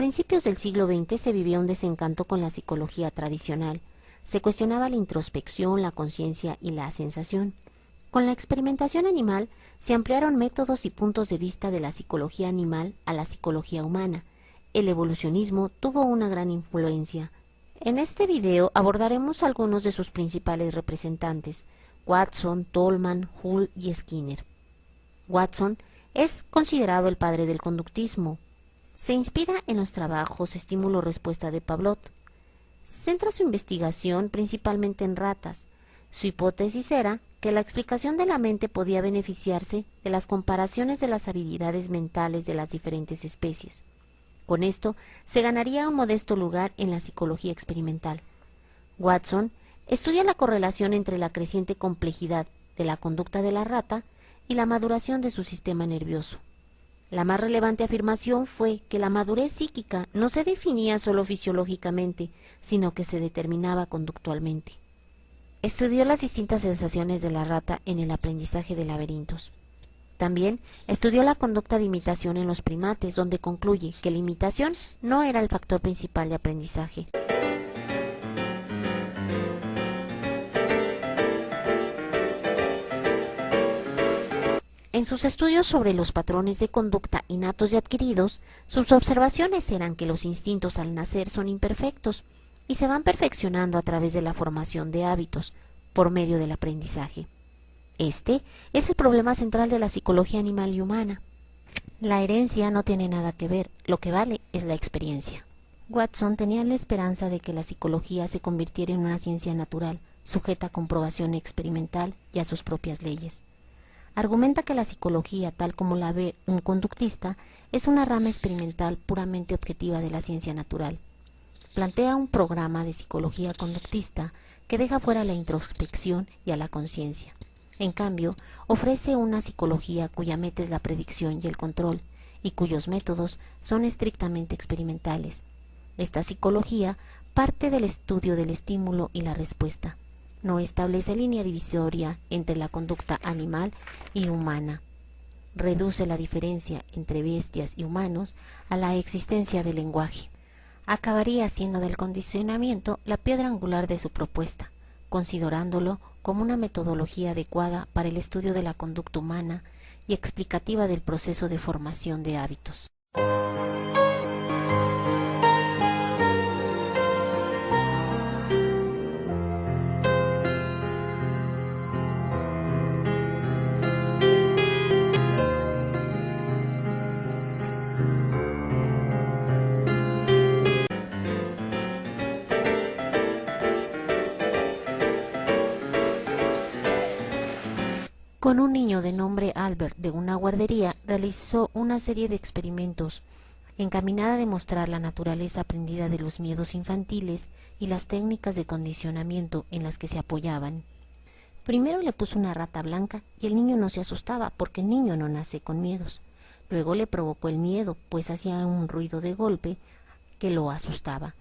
principios del siglo XX se vivía un desencanto con la psicología tradicional. Se cuestionaba la introspección, la conciencia y la sensación. Con la experimentación animal se ampliaron métodos y puntos de vista de la psicología animal a la psicología humana. El evolucionismo tuvo una gran influencia. En este video abordaremos algunos de sus principales representantes: Watson, Tolman, Hull y Skinner. Watson es considerado el padre del conductismo. Se inspira en los trabajos estímulo-respuesta de Pavlov. Centra su investigación principalmente en ratas. Su hipótesis era que la explicación de la mente podía beneficiarse de las comparaciones de las habilidades mentales de las diferentes especies. Con esto se ganaría un modesto lugar en la psicología experimental. Watson estudia la correlación entre la creciente complejidad de la conducta de la rata y la maduración de su sistema nervioso. La más relevante afirmación fue que la madurez psíquica no se definía solo fisiológicamente, sino que se determinaba conductualmente. Estudió las distintas sensaciones de la rata en el aprendizaje de laberintos. También estudió la conducta de imitación en los primates, donde concluye que la imitación no era el factor principal de aprendizaje. En sus estudios sobre los patrones de conducta innatos y adquiridos, sus observaciones eran que los instintos al nacer son imperfectos y se van perfeccionando a través de la formación de hábitos, por medio del aprendizaje. Este es el problema central de la psicología animal y humana. La herencia no tiene nada que ver, lo que vale es la experiencia. Watson tenía la esperanza de que la psicología se convirtiera en una ciencia natural, sujeta a comprobación experimental y a sus propias leyes. Argumenta que la psicología, tal como la ve un conductista, es una rama experimental puramente objetiva de la ciencia natural. Plantea un programa de psicología conductista que deja fuera la introspección y a la conciencia. En cambio, ofrece una psicología cuya meta es la predicción y el control, y cuyos métodos son estrictamente experimentales. Esta psicología parte del estudio del estímulo y la respuesta. No establece línea divisoria entre la conducta animal y humana. Reduce la diferencia entre bestias y humanos a la existencia del lenguaje. Acabaría siendo del condicionamiento la piedra angular de su propuesta, considerándolo como una metodología adecuada para el estudio de la conducta humana y explicativa del proceso de formación de hábitos. Con un niño de nombre Albert de una guardería realizó una serie de experimentos encaminada a demostrar la naturaleza aprendida de los miedos infantiles y las técnicas de condicionamiento en las que se apoyaban. Primero le puso una rata blanca y el niño no se asustaba porque el niño no nace con miedos. Luego le provocó el miedo, pues hacía un ruido de golpe que lo asustaba.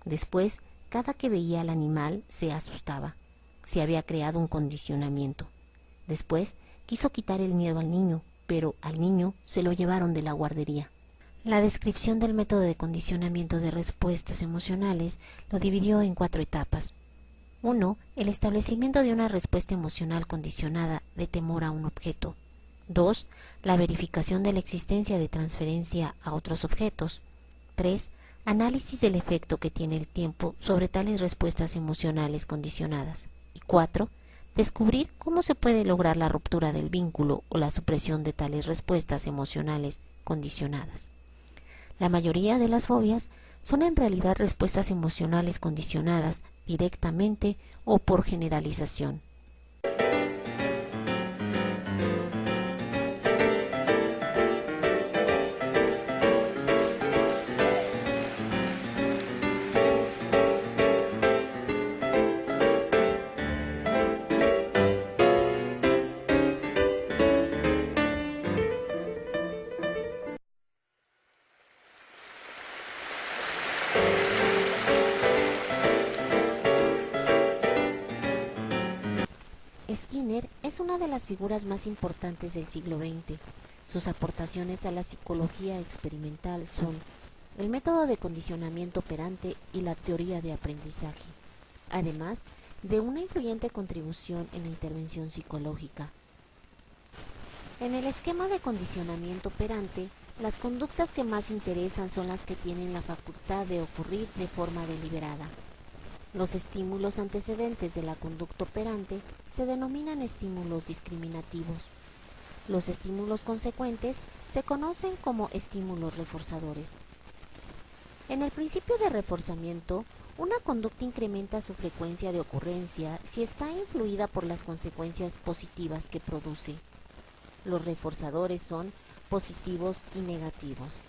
Después, cada que veía al animal se asustaba. Se había creado un condicionamiento. Después quiso quitar el miedo al niño, pero al niño se lo llevaron de la guardería. La descripción del método de condicionamiento de respuestas emocionales lo dividió en 4 etapas. 1. El establecimiento de una respuesta emocional condicionada de temor a un objeto. 2. La verificación de la existencia de transferencia a otros objetos. 3. Análisis del efecto que tiene el tiempo sobre tales respuestas emocionales condicionadas. Y 4. Descubrir cómo se puede lograr la ruptura del vínculo o la supresión de tales respuestas emocionales condicionadas. La mayoría de las fobias son en realidad respuestas emocionales condicionadas directamente o por generalización. Skinner es una de las figuras más importantes del siglo XX. Sus aportaciones a la psicología experimental son el método de condicionamiento operante y la teoría de aprendizaje, además de una influyente contribución en la intervención psicológica. En el esquema de condicionamiento operante, las conductas que más interesan son las que tienen la facultad de ocurrir de forma deliberada. Los estímulos antecedentes de la conducta operante se denominan estímulos discriminativos. Los estímulos consecuentes se conocen como estímulos reforzadores. En el principio de reforzamiento, una conducta incrementa su frecuencia de ocurrencia si está influida por las consecuencias positivas que produce. Los reforzadores son positivos y negativos.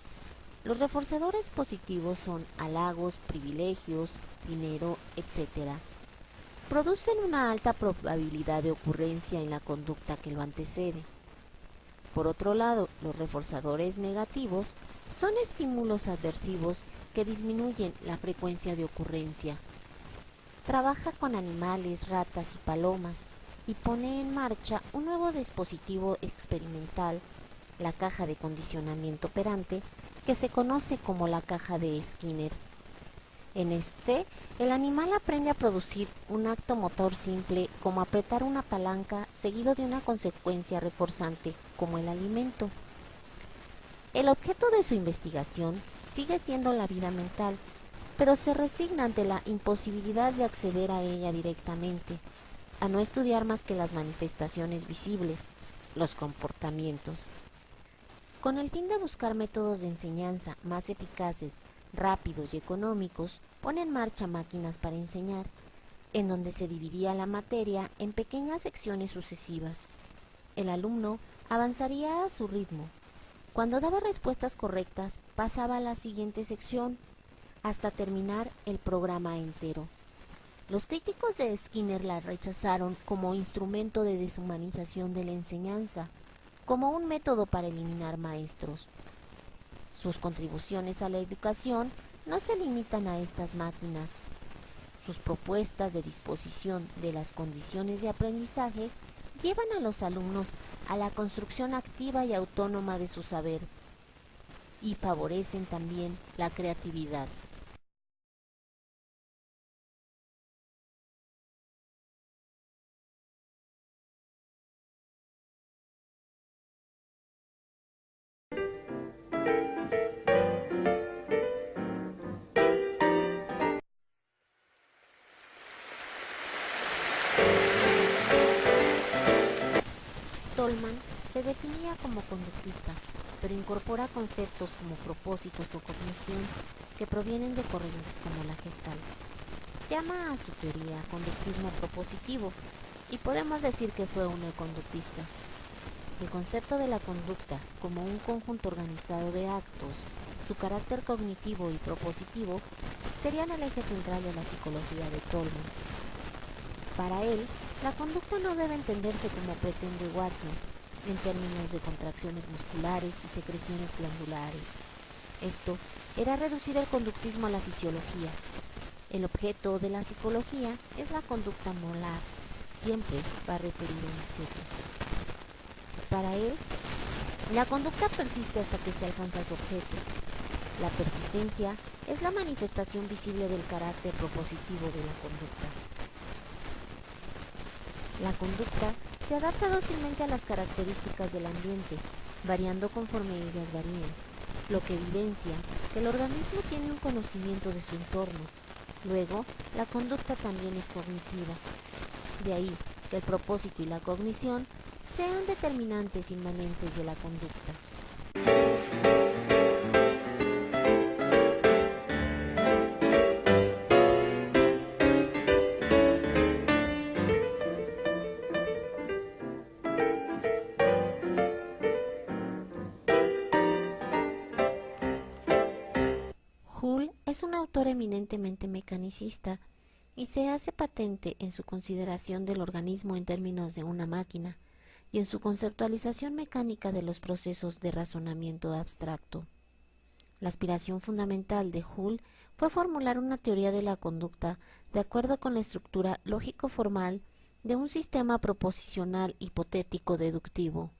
Los reforzadores positivos son halagos, privilegios, dinero, etc. Producen una alta probabilidad de ocurrencia en la conducta que lo antecede. Por otro lado, los reforzadores negativos son estímulos adversivos que disminuyen la frecuencia de ocurrencia. Trabaja con animales, ratas y palomas y pone en marcha un nuevo dispositivo experimental, la caja de condicionamiento operante, que se conoce como la caja de Skinner. En este, el animal aprende a producir un acto motor simple como apretar una palanca seguido de una consecuencia reforzante como el alimento. El objeto de su investigación sigue siendo la vida mental, pero se resigna ante la imposibilidad de acceder a ella directamente, a no estudiar más que las manifestaciones visibles, los comportamientos. Con el fin de buscar métodos de enseñanza más eficaces, rápidos y económicos, pone en marcha máquinas para enseñar, en donde se dividía la materia en pequeñas secciones sucesivas. El alumno avanzaría a su ritmo. Cuando daba respuestas correctas, pasaba a la siguiente sección, hasta terminar el programa entero. Los críticos de Skinner la rechazaron como instrumento de deshumanización de la enseñanza, como un método para eliminar maestros. Sus contribuciones a la educación no se limitan a estas máquinas. Sus propuestas de disposición de las condiciones de aprendizaje llevan a los alumnos a la construcción activa y autónoma de su saber y favorecen también la creatividad. Tolman se definía como conductista, pero incorpora conceptos como propósitos o cognición que provienen de corrientes como la Gestalt. Llama a su teoría conductismo propositivo y podemos decir que fue un conductista. El concepto de la conducta como un conjunto organizado de actos, su carácter cognitivo y propositivo serían el eje central de la psicología de Tolman. Para él, la conducta no debe entenderse como pretende Watson, en términos de contracciones musculares y secreciones glandulares. Esto era reducir el conductismo a la fisiología. El objeto de la psicología es la conducta molar, siempre va a referir a un objeto. Para él, la conducta persiste hasta que se alcanza su objeto. La persistencia es la manifestación visible del carácter propositivo de la conducta. La conducta se adapta dócilmente a las características del ambiente, variando conforme ellas varíen, lo que evidencia que el organismo tiene un conocimiento de su entorno. Luego, la conducta también es cognitiva. De ahí que el propósito y la cognición sean determinantes inmanentes de la conducta. Hull es un autor eminentemente mecanicista y se hace patente en su consideración del organismo en términos de una máquina y en su conceptualización mecánica de los procesos de razonamiento abstracto. La aspiración fundamental de Hull fue formular una teoría de la conducta de acuerdo con la estructura lógico-formal de un sistema proposicional hipotético deductivo.